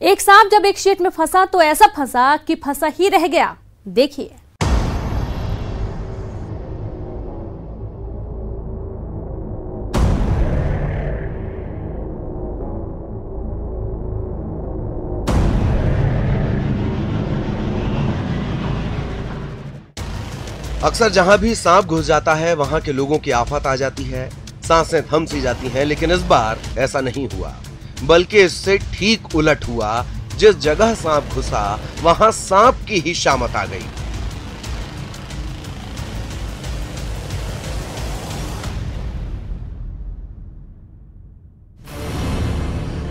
एक सांप जब एक शीट में फंसा तो ऐसा फंसा कि फंसा ही रह गया। देखिए। अक्सर जहां भी सांप घुस जाता है वहां के लोगों की आफत आ जाती है, सांसें थम सी जाती हैं। लेकिन इस बार ऐसा नहीं हुआ, बल्कि इससे ठीक उलट हुआ। जिस जगह सांप घुसा वहां सांप की ही शामत आ गई।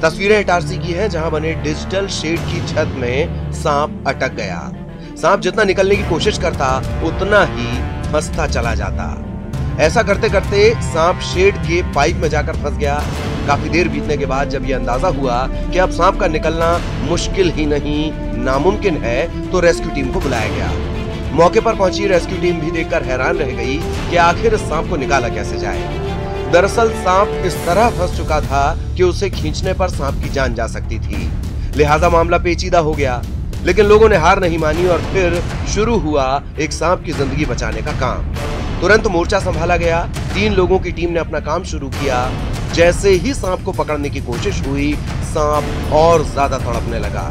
तस्वीरें इटारसी की हैं, जहां बने डिजिटल शेड की छत में सांप अटक गया। सांप जितना निकलने की कोशिश करता उतना ही फंसता चला जाता। ऐसा करते करते सांप शेड के पाइप में जाकर फंस गया। काफी देर बीतने के बाद जब यह अंदाजा हुआ कि अब सांप का निकलना मुश्किल ही नहीं नामुमकिन है, तो रेस्क्यू टीम को बुलाया गया। मौके पर पहुंची रेस्क्यू टीम भी देखकर हैरान रह गई कि आखिर इस सांप को निकाला कैसे जाए। दरअसल सांप इस तरह फंस चुका था कि उसे खींचने पर सांप की जान जा सकती थी, लिहाजा मामला पेचीदा हो गया। लेकिन लोगों ने हार नहीं मानी और फिर शुरू हुआ एक सांप की जिंदगी बचाने का काम। तुरंत मोर्चा संभाला गया। 3 लोगों की टीम ने अपना काम शुरू किया। जैसे ही सांप को पकड़ने की कोशिश हुई, सांप और ज्यादा तड़पने लगा।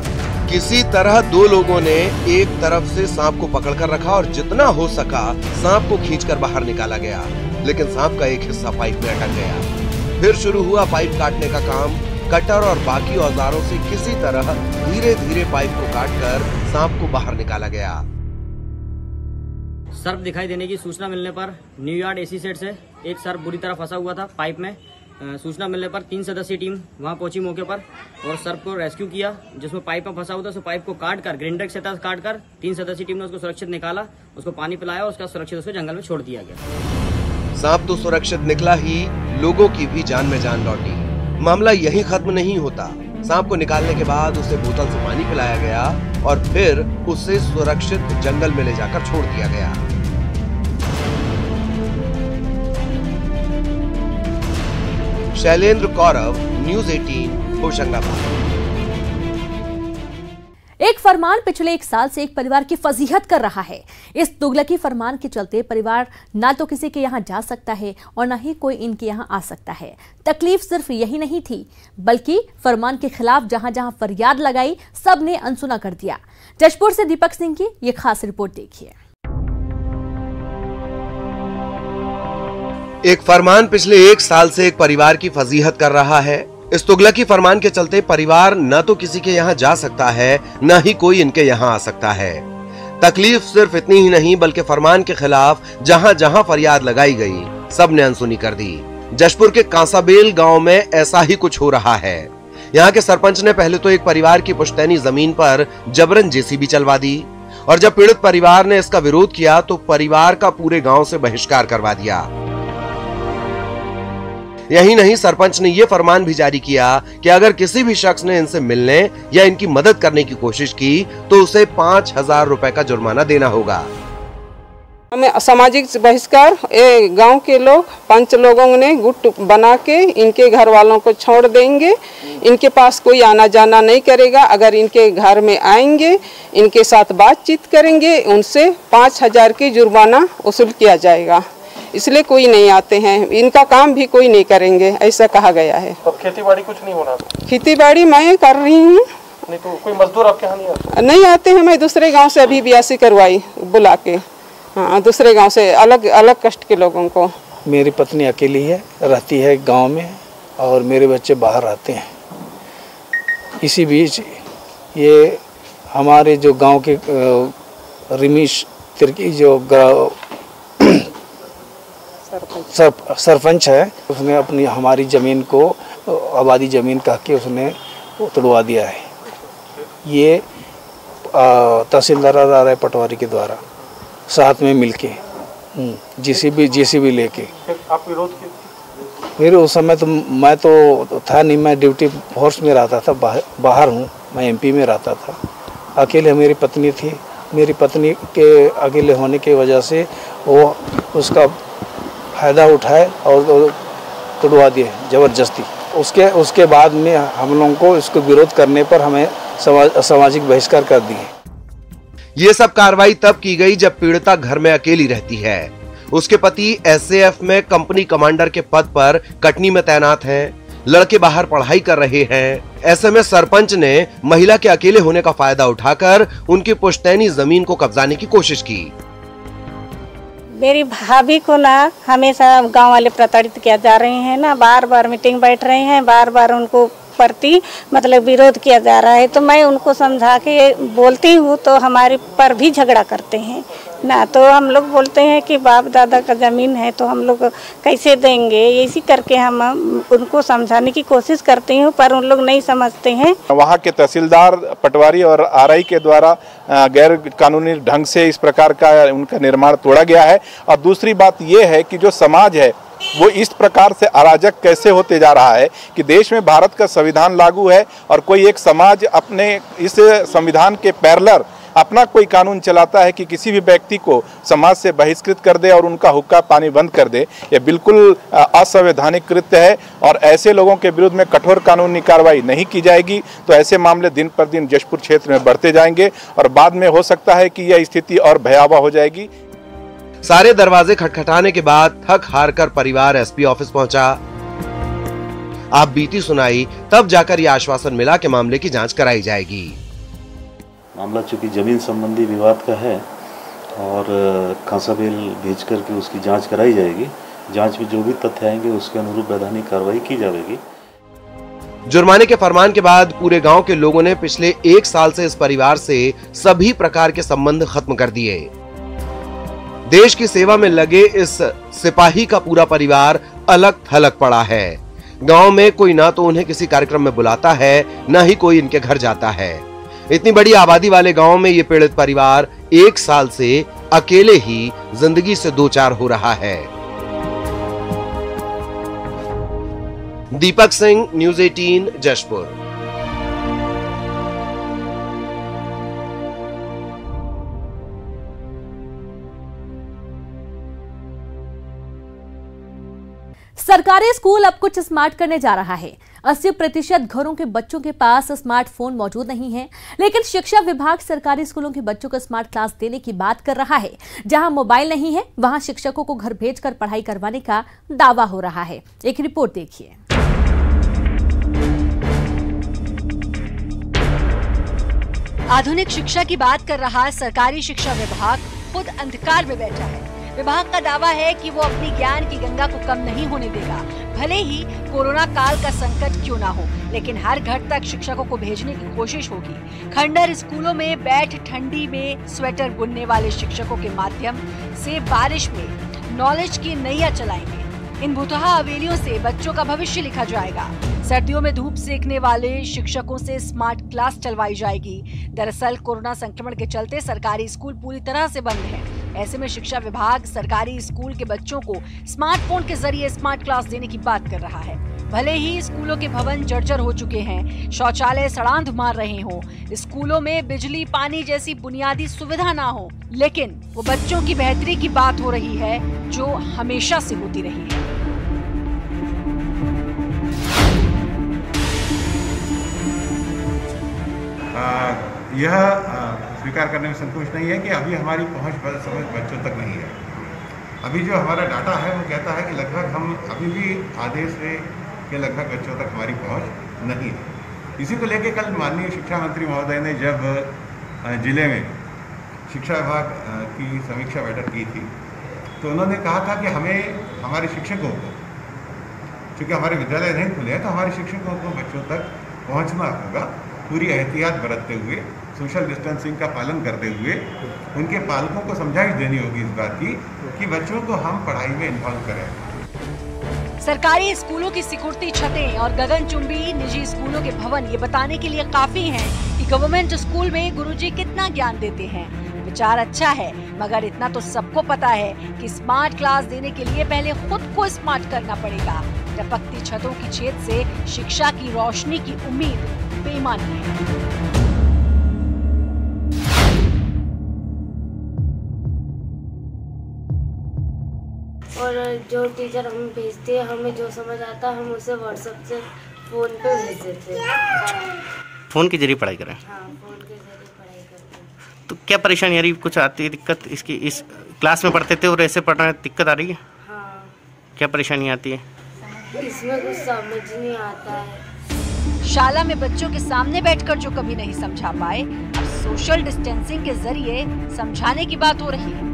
किसी तरह 2 लोगों ने एक तरफ से सांप को पकड़कर रखा और जितना हो सका सांप को खींचकर बाहर निकाला गया। लेकिन सांप का एक हिस्सा पाइप में अटक गया। फिर शुरू हुआ पाइप काटने का काम। कटर और बाकी औजारों से किसी तरह धीरे धीरे पाइप को काटकर सांप को बाहर निकाला गया। सर्प दिखाई देने की सूचना मिलने पर न्यूयार्ड एसी सेट से एक सर्प बुरी तरह फंसा हुआ था पाइप में। सूचना मिलने पर 3 सदस्यीय टीम वहां पहुंची मौके पर और सर्प को रेस्क्यू किया। जिसमें पाइप में फंसा हुआ था, उस पाइप को काटकर ग्राइंडर से काटकर 3 सदस्यीय टीम ने उसको सुरक्षित निकाला, उसको पानी पिलाया और उसका सुरक्षित उसको जंगल में छोड़ दिया गया। सांप तो सुरक्षित निकला ही, लोगों की भी जान में जान लौटी। मामला यहीं खत्म नहीं होता। सांप को निकालने के बाद उसे बोतल से पानी पिलाया गया और फिर उसे सुरक्षित जंगल में ले जाकर छोड़ दिया गया। शैलेंद्र कौरव, न्यूज़ 18, होशंगाबाद। एक फरमान पिछले 1 साल से एक परिवार की फजीहत कर रहा है। इस तुगलकी फरमान के चलते परिवार ना तो किसी के यहाँ जा सकता है और ना ही कोई इनके यहाँ आ सकता है। तकलीफ सिर्फ यही नहीं थी, बल्कि फरमान के खिलाफ जहां जहां फरियाद लगाई, सब ने अनसुना कर दिया। जशपुर से दीपक सिंह की ये खास रिपोर्ट देखिए। एक फरमान पिछले 1 साल से एक परिवार की फजीहत कर रहा है। इस तुगलकी फरमान के चलते परिवार न तो किसी के यहाँ जा सकता है, न ही कोई इनके यहाँ आ सकता है। तकलीफ सिर्फ इतनी ही नहीं, बल्कि फरमान के खिलाफ जहाँ जहाँ फरियाद लगाई गई, सब ने अनसुनी कर दी। जशपुर के कांसाबेल गांव में ऐसा ही कुछ हो रहा है। यहाँ के सरपंच ने पहले तो एक परिवार की पुश्तैनी जमीन पर जबरन जेसीबी चलवा दी और जब पीड़ित परिवार ने इसका विरोध किया तो परिवार का पूरे गाँव से बहिष्कार करवा दिया। यही नहीं, सरपंच ने यह फरमान भी जारी किया कि अगर किसी भी शख्स ने इनसे मिलने या इनकी मदद करने की कोशिश की तो उसे 5,000 रुपए का जुर्माना देना होगा। हमें सामाजिक बहिष्कार गांव के लोग 5 लोगों ने गुट बना के इनके घर वालों को छोड़ देंगे। इनके पास कोई आना जाना नहीं करेगा। अगर इनके घर में आएंगे, इनके साथ बातचीत करेंगे, उनसे 5,000 की जुर्माना वसूल किया जाएगा। इसलिए कोई नहीं आते हैं, इनका काम भी कोई नहीं करेंगे, ऐसा कहा गया है। तो खेती बाड़ी कुछ नहीं होना? खेती बाड़ी मैं कर रही हूँ। नहीं तो कोई मजदूर आपके यहाँ नहीं आते? नहीं आते हैं। मैं दूसरे गांव से अभी ब्यासी करवाई बुला के। हाँ, दूसरे गांव से अलग अलग कष्ट के लोगों को। मेरी पत्नी अकेली है, रहती है गांव में और मेरे बच्चे बाहर रहते हैं। इसी बीच ये हमारे जो गांव के रमेश तिर्की जो सरपंच है, उसने अपनी हमारी ज़मीन को आबादी ज़मीन कह के उसने तोड़वा दिया है। ये तहसीलदार आ रहे पटवारी के द्वारा साथ में मिलके जेसीबी लेके। आप विरोध किए? फिर उस समय तो मैं तो था नहीं, मैं ड्यूटी फोर्स में रहता था, बाहर हूँ, मैं एमपी में रहता था। अकेले मेरी पत्नी थी। मेरी पत्नी के अकेले होने की वजह से वो उसका फ़ायदा उठाए और तोड़वा दिए ज़बरदस्ती। उसके बाद में हम लोगों को इसको विरोध करने पर हमें सामाजिक बहिष्कार कर दिए। ये सब कार्रवाई तब की गई जब पीड़िता घर में अकेली रहती है। उसके पति एसएएफ में कंपनी कमांडर के पद पर कटनी में तैनात हैं। लड़के बाहर पढ़ाई कर रहे हैं। ऐसे में सरपंच ने महिला के अकेले होने का फायदा उठाकर उनकी पुश्तैनी जमीन को कब्जाने की कोशिश की। मेरी भाभी को ना हमेशा गांव वाले प्रताड़ित किया जा रहे हैं ना, बार बार मीटिंग बैठ रहे हैं, बार बार उनको प्रति मतलब विरोध किया जा रहा है। तो मैं उनको समझा के बोलती हूँ तो हमारे पर भी झगड़ा करते हैं ना। तो हम लोग बोलते हैं कि बाप दादा का ज़मीन है तो हम लोग कैसे देंगे, इसी करके हम उनको समझाने की कोशिश करती हूँ, पर उन लोग नहीं समझते हैं। वहाँ के तहसीलदार, पटवारी और आरआई के द्वारा गैर कानूनी ढंग से इस प्रकार का उनका निर्माण तोड़ा गया है। और दूसरी बात ये है कि जो समाज है वो इस प्रकार से अराजक कैसे होते जा रहा है कि देश में भारत का संविधान लागू है और कोई एक समाज अपने इस संविधान के पैरेलल अपना कोई कानून चलाता है कि किसी भी व्यक्ति को समाज से बहिष्कृत कर दे और उनका हुक्का पानी बंद कर दे। यह बिल्कुल असंवैधानिक कृत्य है और ऐसे लोगों के विरुद्ध में कठोर कानूनी कार्रवाई नहीं की जाएगी तो ऐसे मामले दिन पर दिन जशपुर क्षेत्र में बढ़ते जाएंगे और बाद में हो सकता है कि यह स्थिति और भयावह हो जाएगी। सारे दरवाजे खटखटाने के बाद थक हार कर परिवार एसपी ऑफिस पहुंचा। आप बीती सुनाई, तब जाकर यह आश्वासन मिला कि मामले की जांच कराई जाएगी। मामला चूंकि जमीन संबंधी विवाद का है और खांसाबेल भेज करके उसकी जांच कराई जाएगी। जांच में जो भी तथ्य आएंगे उसके अनुरूप वैधानिक कार्रवाई की जाएगी। जुर्माने के फरमान के बाद पूरे गांव के लोगों ने पिछले 1 साल से इस परिवार से सभी प्रकार के संबंध खत्म कर दिए। देश की सेवा में लगे इस सिपाही का पूरा परिवार अलग थलग पड़ा है। गांव में कोई ना तो उन्हें किसी कार्यक्रम में बुलाता है, ना ही कोई इनके घर जाता है। इतनी बड़ी आबादी वाले गांव में ये पीड़ित परिवार 1 साल से अकेले ही जिंदगी से दो चार हो रहा है। दीपक सिंह, न्यूज़ 18, जशपुर। सरकारी स्कूल अब कुछ स्मार्ट करने जा रहा है। 80% घरों के बच्चों के पास स्मार्टफोन मौजूद नहीं है, लेकिन शिक्षा विभाग सरकारी स्कूलों के बच्चों को स्मार्ट क्लास देने की बात कर रहा है। जहां मोबाइल नहीं है, वहां शिक्षकों को घर भेजकर पढ़ाई करवाने का दावा हो रहा है। एक रिपोर्ट देखिए। आधुनिक शिक्षा की बात कर रहा सरकारी शिक्षा विभाग खुद अंधकार में बैठा है। विभाग का दावा है कि वो अपनी ज्ञान की गंगा को कम नहीं होने देगा, भले ही कोरोना काल का संकट क्यों ना हो, लेकिन हर घर तक शिक्षकों को भेजने की कोशिश होगी। खंडहर स्कूलों में बैठ ठंडी में स्वेटर बुनने वाले शिक्षकों के माध्यम से बारिश में नॉलेज की नैया चलाएंगे। इन भुतहा हवेलियों से बच्चों का भविष्य लिखा जाएगा। सर्दियों में धूप सेकने वाले शिक्षकों से स्मार्ट क्लास चलवाई जाएगी। दरअसल कोरोना संक्रमण के चलते सरकारी स्कूल पूरी तरह से बंद है। ऐसे में शिक्षा विभाग सरकारी स्कूल के बच्चों को स्मार्टफोन के जरिए स्मार्ट क्लास देने की बात कर रहा है। भले ही स्कूलों के भवन जर्जर हो चुके हैं, शौचालय सड़ांध मार रहे हों, स्कूलों में बिजली पानी जैसी बुनियादी सुविधा ना हो, लेकिन वो बच्चों की बेहतरी की बात हो रही है जो हमेशा से होती रही है। यह स्वीकार करने में संतुष्ट नहीं है कि अभी हमारी पहुंच समझ बच्चों तक नहीं है। अभी जो हमारा डाटा है वो कहता है कि लगभग हम अभी भी आदेश के लगभग बच्चों तक हमारी पहुंच नहीं है। इसी को लेकर कल माननीय शिक्षा मंत्री महोदय ने जब जिले में शिक्षा विभाग की समीक्षा बैठक की थी तो उन्होंने कहा था कि हमें हमारे शिक्षकों को, चूँकि हमारे विद्यालय नहीं खुले हैं, तो हमारे शिक्षकों को बच्चों तक पहुँचना होगा पूरी एहतियात बरतते हुए, सोशल डिस्टेंसिंग का पालन करते हुए। उनके पालकों को समझाइश देनी होगी इस बात की कि बच्चों को हम पढ़ाई में इन्वॉल्व करें। सरकारी स्कूलों की सिकुड़ती छतें और गगनचुंबी निजी स्कूलों के भवन ये बताने के लिए काफी हैं कि गवर्नमेंट स्कूल में गुरुजी कितना ज्ञान देते हैं। विचार अच्छा है, मगर इतना तो सबको पता है कि स्मार्ट क्लास देने के लिए पहले खुद को स्मार्ट करना पड़ेगा। टपकती छतों की छेद से शिक्षा की रोशनी की उम्मीद बेईमानी है। और और जो टीचर हमें भेजती है, हमें जो समझ आता है हम उसे व्हाट्सएप से फ़ोन पे भेज देते हैं। फ़ोन के जरिए पढ़ाई करें? हाँ, फ़ोन के जरिए पढ़ाई करते हैं। तो क्या परेशानी आ रही, कुछ आती है दिक्कत इसकी? इस क्लास में पढ़ते थे और ऐसे पढ़ रहे हैं, दिक्कत आ रही है? हाँ। क्या परेशानी आती है? इसमें कुछ समझ नहीं आता है। शाला में बच्चों के सामने बैठकर जो कभी नहीं समझा पाए, अब सोशल डिस्टेंसिंग के जरिए समझाने की बात हो रही है।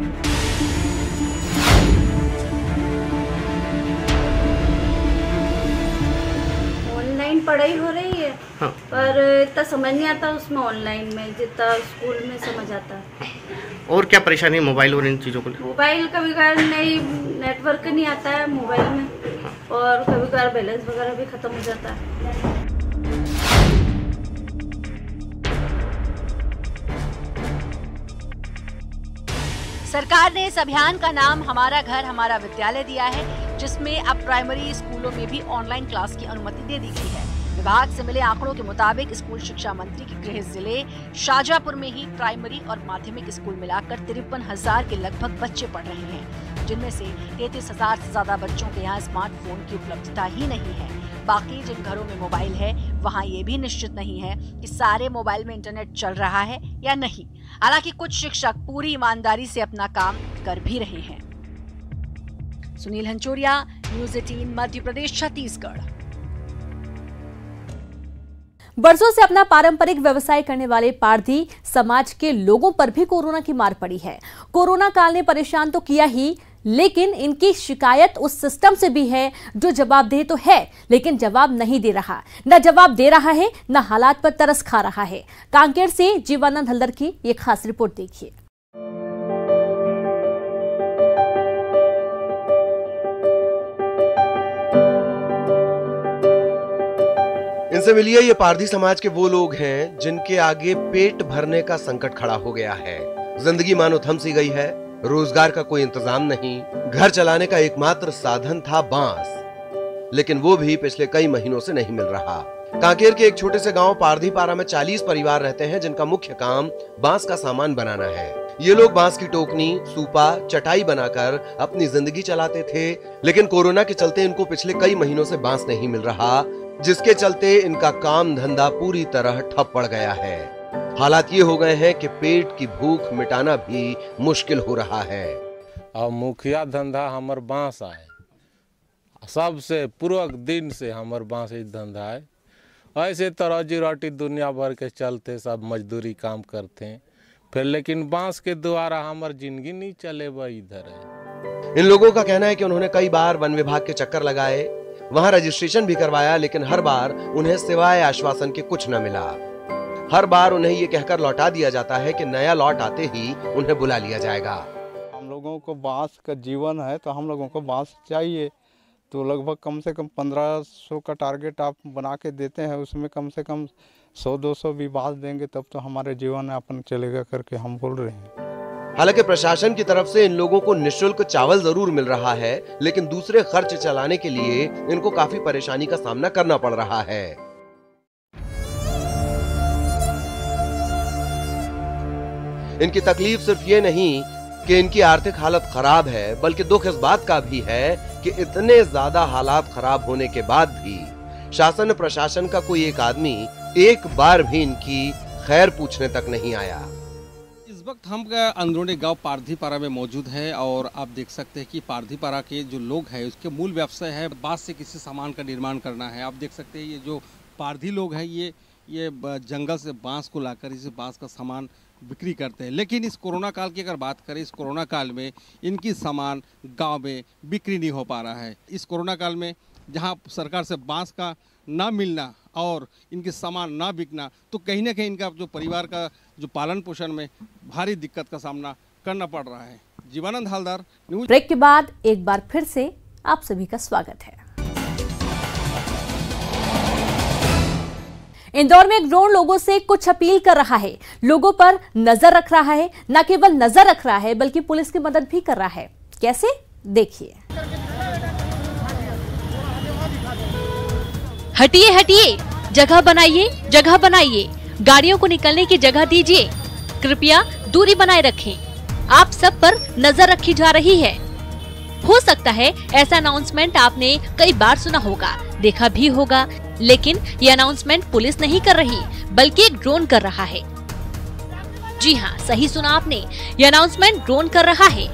ऑनलाइन पढ़ाई हो रही है। हाँ। पर इतना समझ नहीं आता उसमें ऑनलाइन में जितना स्कूल में समझ आता है। और क्या परेशानी है मोबाइल और इन चीज़ों को? मोबाइल कभी कभार नहीं, नेटवर्क नहीं आता है मोबाइल में। हाँ। और कभी कभार बैलेंस वगैरह भी खत्म हो जाता है। सरकार ने इस अभियान का नाम हमारा घर हमारा विद्यालय दिया है, जिसमें अब प्राइमरी स्कूलों में भी ऑनलाइन क्लास की अनुमति दे दी गई है। विभाग से मिले आंकड़ों के मुताबिक स्कूल शिक्षा मंत्री के गृह जिले शाजापुर में ही प्राइमरी और माध्यमिक स्कूल मिलाकर 53,000 के लगभग बच्चे पढ़ रहे हैं, जिनमें से 33,000 से ज्यादा बच्चों के यहाँ स्मार्टफोन की उपलब्धता ही नहीं है। बाकी जिन घरों में मोबाइल है वहाँ ये भी निश्चित नहीं है कि सारे मोबाइल में इंटरनेट चल रहा है या नहीं। हालांकि कुछ शिक्षक पूरी ईमानदारी से अपना काम कर भी रहे हैं। सुनील हंचोरिया, न्यूज़ 18 मध्य प्रदेश, छत्तीसगढ़। बरसों से अपना पारंपरिक व्यवसाय करने वाले पारधी समाज के लोगों पर भी कोरोना की मार पड़ी है। कोरोना काल ने परेशान तो किया ही, लेकिन इनकी शिकायत उस सिस्टम से भी है जो जवाबदेह तो है लेकिन जवाब नहीं दे रहा। न जवाब दे रहा है, न हालात पर तरस खा रहा है। कांकेर से जीवानंद हल्दर की ये खास रिपोर्ट देखिए। इनसे मिलिए, ये पारधी समाज के वो लोग हैं जिनके आगे पेट भरने का संकट खड़ा हो गया है। जिंदगी मानो थम सी गई है, रोजगार का कोई इंतजाम नहीं, घर चलाने का एकमात्र साधन था बांस, लेकिन वो भी पिछले कई महीनों से नहीं मिल रहा। कांकेर के एक छोटे से गांव पारधीपारा में 40 परिवार रहते हैं जिनका मुख्य काम बांस का सामान बनाना है। ये लोग बांस की टोकनी, सूपा, चटाई बनाकर अपनी जिंदगी चलाते थे, लेकिन कोरोना के चलते इनको पिछले कई महीनों से बांस नहीं मिल रहा, जिसके चलते इनका काम धंधा पूरी तरह ठप पड़ गया है। हालात ये हो गए हैं कि पेट की भूख मिटाना भी मुश्किल हो रहा है। और मुखिया धंधा हमर बांस है, सबसे पूरा दिन से हमर बांस ही धंधा है। ऐसे तो रोजी रोटी दुनिया भर के चलते सब मजदूरी काम करते हैं, फिर लेकिन बांस के द्वारा हमार जिंदगी नहीं चले इधर है। इन लोगों का कहना है कि उन्होंने कई बार वन विभाग के चक्कर लगाए, वहां रजिस्ट्रेशन भी करवाया, लेकिन हर बार उन्हें सिवाय आश्वासन के कुछ न मिला। हर बार उन्हें ये कहकर लौटा दिया जाता है कि नया लॉट आते ही उन्हें बुला लिया जाएगा। हम लोगों को बांस का जीवन है, तो हम लोगों को बांस चाहिए, तो लगभग कम से कम 1500 का टारगेट आप बना के देते हैं, उसमें कम से कम 100-200 भी बांस देंगे तब तो हमारे जीवन यापन चलेगा करके हम बोल रहे हैं। हालांकि प्रशासन की तरफ से इन लोगों को निःशुल्क चावल जरूर मिल रहा है, लेकिन दूसरे खर्च चलाने के लिए इनको काफी परेशानी का सामना करना पड़ रहा है। इनकी तकलीफ सिर्फ ये नहीं कि इनकी आर्थिक हालत खराब है, बल्कि दुख इस बात का भी है कि इतने ज्यादा हालात खराब होने के बाद भी शासन प्रशासन का कोई एक आदमी एक बार भी इनकी खैर पूछने तक नहीं आया। इस वक्त हम अंदरूनी गांव पारधीपारा में मौजूद है और आप देख सकते हैं कि पारधीपारा के जो लोग हैं उसके मूल व्यवसाय है बांस से किसी सामान का निर्माण करना है। आप देख सकते हैं ये जो पारधी लोग हैं ये जंगल से बांस को लाकर इस बांस का सामान बिक्री करते हैं। लेकिन इस कोरोना काल की अगर बात करें, इस कोरोना काल में इनकी सामान गांव में बिक्री नहीं हो पा रहा है। इस कोरोना काल में जहां सरकार से बांस का ना मिलना और इनके सामान ना बिकना, तो कहीं ना कहीं इनका जो परिवार का जो पालन पोषण में भारी दिक्कत का सामना करना पड़ रहा है। जीवानंद हल्दर, न्यूज़। ब्रेक के बाद एक बार फिर से आप सभी का स्वागत है। इंदौर में एक ड्रोन लोगों से कुछ अपील कर रहा है, लोगों पर नजर रख रहा है, न केवल नजर रख रहा है बल्कि पुलिस की मदद भी कर रहा है। कैसे, देखिए। हटिए हटिए, जगह बनाइए, जगह बनाइए, गाड़ियों को निकलने की जगह दीजिए, कृपया दूरी बनाए रखें, आप सब पर नजर रखी जा रही है। हो सकता है ऐसा अनाउंसमेंट आपने कई बार सुना होगा, देखा भी होगा, लेकिन ये अनाउंसमेंट पुलिस नहीं कर रही बल्कि एक ड्रोन कर रहा है। जी हाँ, सही सुना आपने, ये अनाउंसमेंट ड्रोन कर रहा है।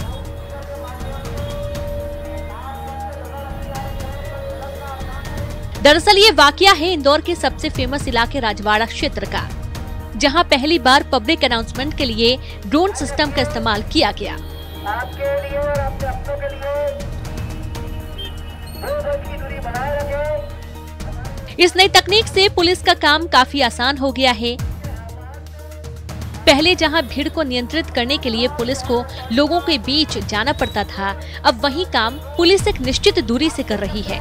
दरअसल ये वाकया है इंदौर के सबसे फेमस इलाके राजवाड़ा क्षेत्र का, जहां पहली बार पब्लिक अनाउंसमेंट के लिए ड्रोन सिस्टम का इस्तेमाल किया गया। आपके लिए और अपने अपनों के लिए 2 गज की दूरी बनाए रखें। इस नई तकनीक से पुलिस का काम काफी आसान हो गया है। पहले जहां भीड़ को नियंत्रित करने के लिए पुलिस को लोगों के बीच जाना पड़ता था, अब वही काम पुलिस एक निश्चित दूरी से कर रही है।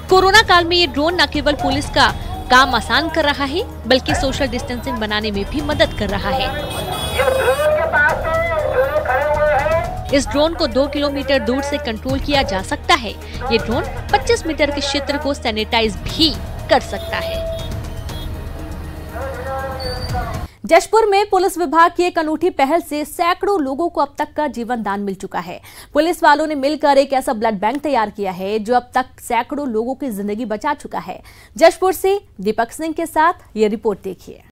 कोरोना काल में ये ड्रोन न केवल पुलिस का काम आसान कर रहा है बल्कि सोशल डिस्टेंसिंग बनाने में भी मदद कर रहा है। इस ड्रोन को 2 किलोमीटर दूर से कंट्रोल किया जा सकता है। ये ड्रोन 25 मीटर के क्षेत्र को सैनिटाइज भी कर सकता है। जशपुर में पुलिस विभाग की एक अनूठी पहल से सैकड़ों लोगों को अब तक का जीवन दान मिल चुका है। पुलिस वालों ने मिलकर एक ऐसा ब्लड बैंक तैयार किया है जो अब तक सैकड़ों लोगों की जिंदगी बचा चुका है। जशपुर से दीपक सिंह के साथ ये रिपोर्ट देखिए।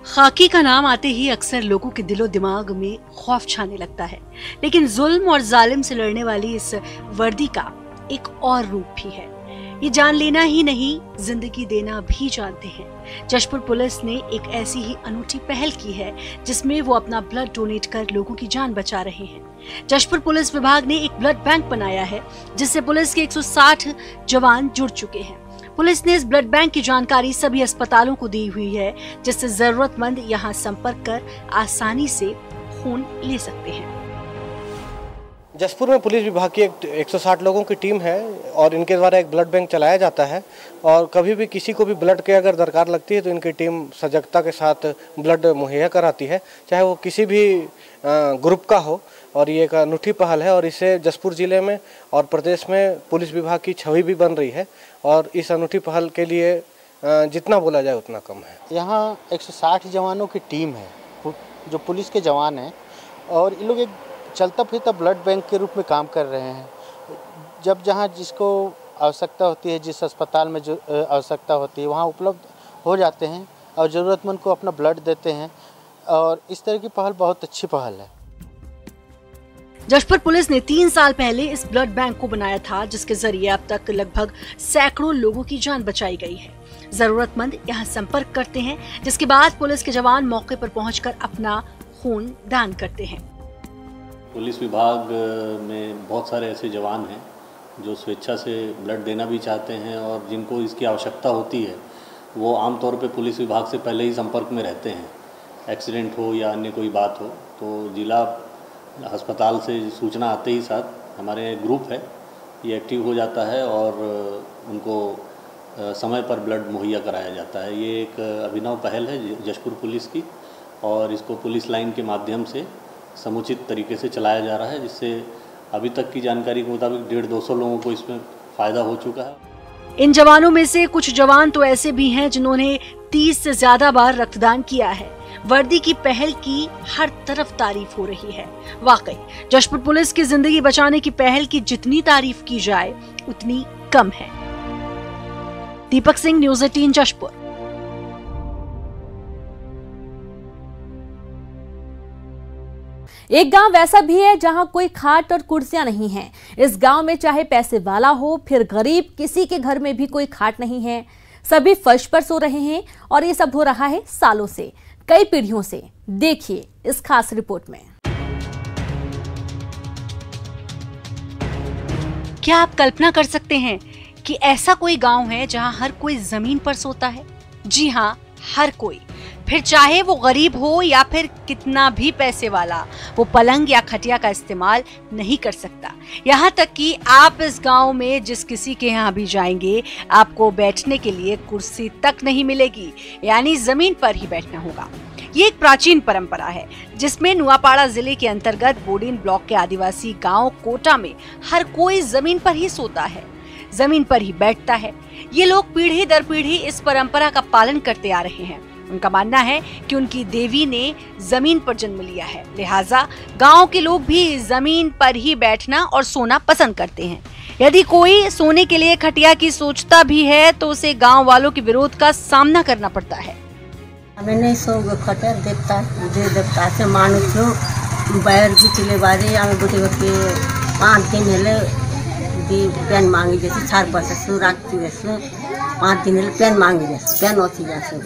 खाकी का नाम आते ही अक्सर लोगों के दिलो दिमाग में खौफ छाने लगता है, लेकिन जुल्म और जालिम से लड़ने वाली इस वर्दी का एक और रूप भी है। ये जान लेना ही नहीं, जिंदगी देना भी जानते हैं। जशपुर पुलिस ने एक ऐसी ही अनूठी पहल की है जिसमें वो अपना ब्लड डोनेट कर लोगों की जान बचा रहे हैं। जशपुर पुलिस विभाग ने एक ब्लड बैंक बनाया है जिससे पुलिस के 160 जवान जुड़ चुके हैं। पुलिस ने इस ब्लड बैंक की जानकारी सभी अस्पतालों को दी हुई है, जिससे जरूरतमंद यहां संपर्क कर आसानी से खून ले सकते हैं। जशपुर में पुलिस विभाग की 160 लोगों की टीम है और इनके द्वारा एक ब्लड बैंक चलाया जाता है और कभी भी किसी को भी ब्लड की अगर दरकार लगती है तो इनकी टीम सजगता के साथ ब्लड मुहैया कराती है, चाहे वो किसी भी ग्रुप का हो। और ये एक अनूठी पहल है और इससे जशपुर जिले में और प्रदेश में पुलिस विभाग की छवि भी बन रही है और इस अनूठी पहल के लिए जितना बोला जाए उतना कम है। यहाँ 160 जवानों की टीम है जो पुलिस के जवान हैं और ये लोग एक चलता फिरता ब्लड बैंक के रूप में काम कर रहे हैं। जब जहाँ जिसको आवश्यकता होती है, जिस अस्पताल में जो आवश्यकता होती है वहाँ उपलब्ध हो जाते हैं और ज़रूरतमंद को अपना ब्लड देते हैं और इस तरह की पहल बहुत अच्छी पहल है। जशपुर पुलिस ने 3 साल पहले इस ब्लड बैंक को बनाया था, जिसके जरिए अब तक लगभग सैकड़ों लोगों की जान बचाई गई है। जरूरतमंद यहाँ संपर्क करते हैं, जिसके बाद पुलिस के जवान मौके पर पहुंचकर अपना खून दान करते हैं। पुलिस विभाग में बहुत सारे ऐसे जवान हैं जो स्वेच्छा से ब्लड देना भी चाहते हैं और जिनको इसकी आवश्यकता होती है वो आमतौर पे पुलिस विभाग से पहले ही संपर्क में रहते हैं। एक्सीडेंट हो या अन्य कोई बात हो तो जिला अस्पताल से सूचना आते ही साथ हमारे ग्रुप है ये एक्टिव हो जाता है और उनको समय पर ब्लड मुहैया कराया जाता है। ये एक अभिनव पहल है जशपुर पुलिस की और इसको पुलिस लाइन के माध्यम से समुचित तरीके से चलाया जा रहा है, जिससे अभी तक की जानकारी के मुताबिक 150-200 लोगों को इसमें फ़ायदा हो चुका है। इन जवानों में से कुछ जवान तो ऐसे भी हैं जिन्होंने 30 से ज्यादा बार रक्तदान किया है। वर्दी की पहल की हर तरफ तारीफ हो रही है। वाकई जशपुर पुलिस की जिंदगी बचाने की पहल की जितनी तारीफ की जाए उतनी कम है। दीपक सिंह, न्यूज़ 18 जशपुर। एक गांव वैसा भी है जहां कोई खाट और कुर्सियां नहीं हैं। इस गांव में चाहे पैसे वाला हो फिर गरीब, किसी के घर में भी कोई खाट नहीं है। सभी फर्श पर सो रहे हैं और ये सब हो रहा है सालों से, कई पीढ़ियों से। देखिए इस खास रिपोर्ट में। क्या आप कल्पना कर सकते हैं कि ऐसा कोई गांव है जहां हर कोई जमीन पर सोता है? जी हाँ, हर कोई, फिर चाहे वो गरीब हो या फिर कितना भी पैसे वाला, वो पलंग या खटिया का इस्तेमाल नहीं कर सकता। यहाँ तक कि आप इस गांव में जिस किसी के यहाँ भी जाएंगे आपको बैठने के लिए कुर्सी तक नहीं मिलेगी, यानी जमीन पर ही बैठना होगा। ये एक प्राचीन परंपरा है जिसमें नुआपाड़ा जिले के अंतर्गत बोडीन ब्लॉक के आदिवासी गांव कोटा में हर कोई जमीन पर ही सोता है, जमीन पर ही बैठता है। ये लोग पीढ़ी दर पीढ़ी इस परंपरा का पालन करते आ रहे हैं। उनका मानना है कि उनकी देवी ने जमीन पर जन्म लिया है, लिहाजा गांव के लोग भी जमीन पर ही बैठना और सोना पसंद करते हैं। यदि कोई सोने के लिए खटिया की सोचता भी है तो उसे गांव वालों के विरोध का सामना करना पड़ता है। हमें नहीं सो खटिया देवता से मानु छो बैर बिचले बारे आम गोटे गोटे 5 दिन हेले पेन मांगी जैसे 4 सु राखी जैसे 5 दिन हेले पेन मांगी जैसे पेन अच्छी जैसे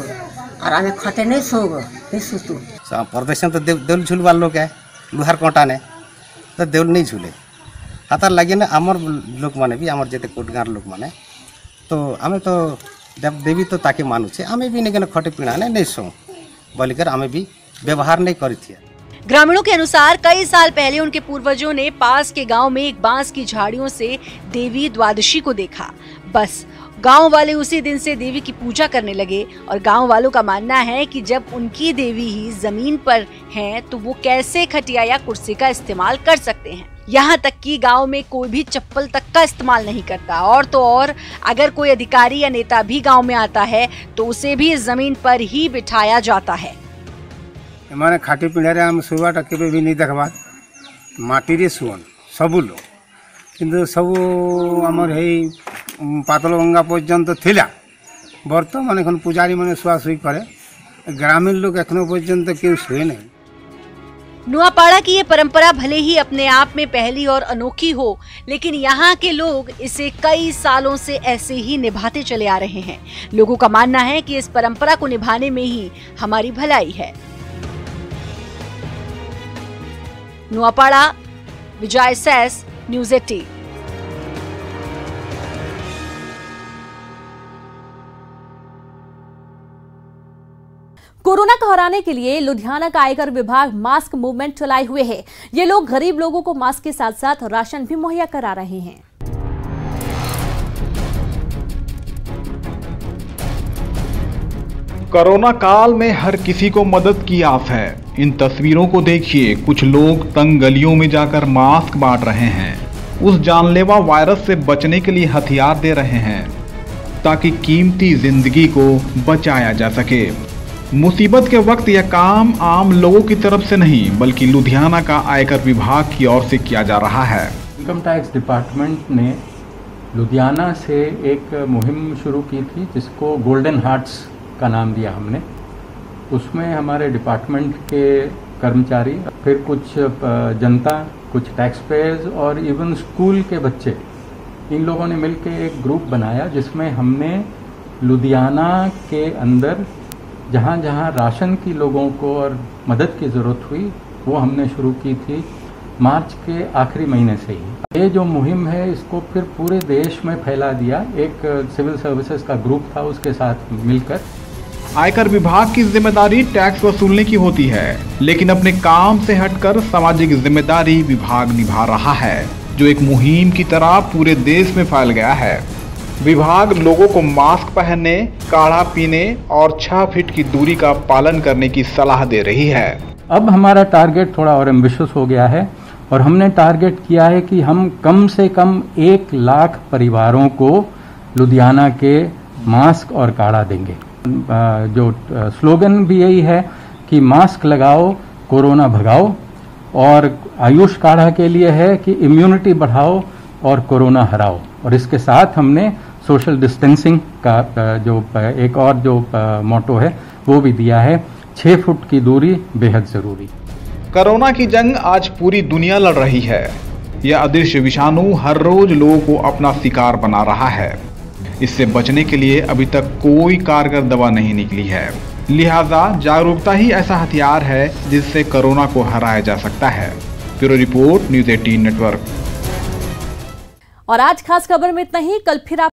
और हमें खटे नहीं सोगो नहीं सुतू प्रदेश में तो देवल झूलवा लोग है लुहार कंटा ने तो देवल नहीं झूले हाथार लगे ना आमर लोक माने भी आमर जेते कोटगार लोक माने तो आमे तो देवी तो ताके मानुचे आमे भी नहीं खटे पीड़ा नहीं सो बोलिकर आमे भी व्यवहार नहीं करी थी। ग्रामीणों के अनुसार कई साल पहले उनके पूर्वजों ने पास के गांव में एक बांस की झाड़ियों से देवी द्वादशी को देखा। बस गांव वाले उसी दिन से देवी की पूजा करने लगे और गांव वालों का मानना है कि जब उनकी देवी ही जमीन पर हैं तो वो कैसे खटिया या कुर्सी का इस्तेमाल कर सकते हैं। यहाँ तक कि गांव में कोई भी चप्पल तक का इस्तेमाल नहीं करता और तो और अगर कोई अधिकारी या नेता भी गांव में आता है तो उसे भी जमीन पर ही बिठाया जाता है। माने खाटी पिंडारे हम सुवाटा केबे भी नहीं देखबा माटी रे सुवन सबु लोग किंतु सबु हमर हे पातल गंगा पर्यंत थिला वर्तमान एखन पुजारी माने सुआ सुई करे ग्रामीण लोग एखनो पर्यंत केउ सुए नहीं। नुआपाड़ा की ये परंपरा भले ही अपने आप में पहली और अनोखी हो लेकिन यहाँ के लोग इसे कई सालों से ऐसे ही निभाते चले आ रहे हैं। लोगों का मानना है कि इस परंपरा को निभाने में ही हमारी भलाई है। नुआपाड़ा, विजय सैस, न्यूज़ 18। कोरोना को हराने के लिए लुधियाना का आयकर विभाग मास्क मूवमेंट चलाए हुए है। ये लोग गरीब लोगों को मास्क के साथ साथ राशन भी मुहैया करा रहे हैं। कोरोना काल में हर किसी को मदद की आस है। इन तस्वीरों को देखिए, कुछ लोग तंग गलियों में जाकर मास्क बांट रहे हैं। उस जानलेवा वायरस से बचने के लिए हथियार दे रहे हैं ताकि कीमती जिंदगी को बचाया जा सके। मुसीबत के वक्त यह काम आम लोगों की तरफ से नहीं बल्कि लुधियाना का आयकर विभाग की ओर से किया जा रहा है। इनकम टैक्स डिपार्टमेंट ने लुधियाना से एक मुहिम शुरू की थी जिसको गोल्डन हार्ट्स का नाम दिया हमने। उसमें हमारे डिपार्टमेंट के कर्मचारी, फिर कुछ जनता, कुछ टैक्स पेयर्स और इवन स्कूल के बच्चे, इन लोगों ने मिलकर एक ग्रुप बनाया जिसमें हमने लुधियाना के अंदर जहाँ जहाँ राशन की लोगों को और मदद की ज़रूरत हुई वो हमने शुरू की थी मार्च के आखिरी महीने से ही। ये जो मुहिम है इसको फिर पूरे देश में फैला दिया। एक सिविल सर्विसेज का ग्रुप था उसके साथ मिलकर। आयकर विभाग की जिम्मेदारी टैक्स वसूलने की होती है, लेकिन अपने काम से हटकर सामाजिक जिम्मेदारी विभाग निभा रहा है जो एक मुहिम की तरह पूरे देश में फैल गया है। विभाग लोगों को मास्क पहनने, काढ़ा पीने और 6 फीट की दूरी का पालन करने की सलाह दे रही है। अब हमारा टारगेट थोड़ा और एम्बिशियस हो गया है और हमने टारगेट किया है कि हम कम से कम 1 लाख परिवारों को लुधियाना के मास्क और काढ़ा देंगे। जो स्लोगन भी यही है कि मास्क लगाओ, कोरोना भगाओ, और आयुष काढ़ा के लिए है कि इम्यूनिटी बढ़ाओ और कोरोना हराओ। और इसके साथ हमने सोशल डिस्टेंसिंग का जो एक और जो मोटो है वो भी दिया है, 6 फुट की दूरी बेहद जरूरी। कोरोना की जंग आज पूरी दुनिया लड़ रही है। यह अदृश्य विषाणु हर रोज लोगों को अपना शिकार बना रहा है। इससे बचने के लिए अभी तक कोई कारगर दवा नहीं निकली है। लिहाजा जागरूकता ही ऐसा हथियार है जिससे कोरोना को हराया जा सकता है। Bureau report, news 18 network. और आज खास खबर में इतना ही। कल फिर आप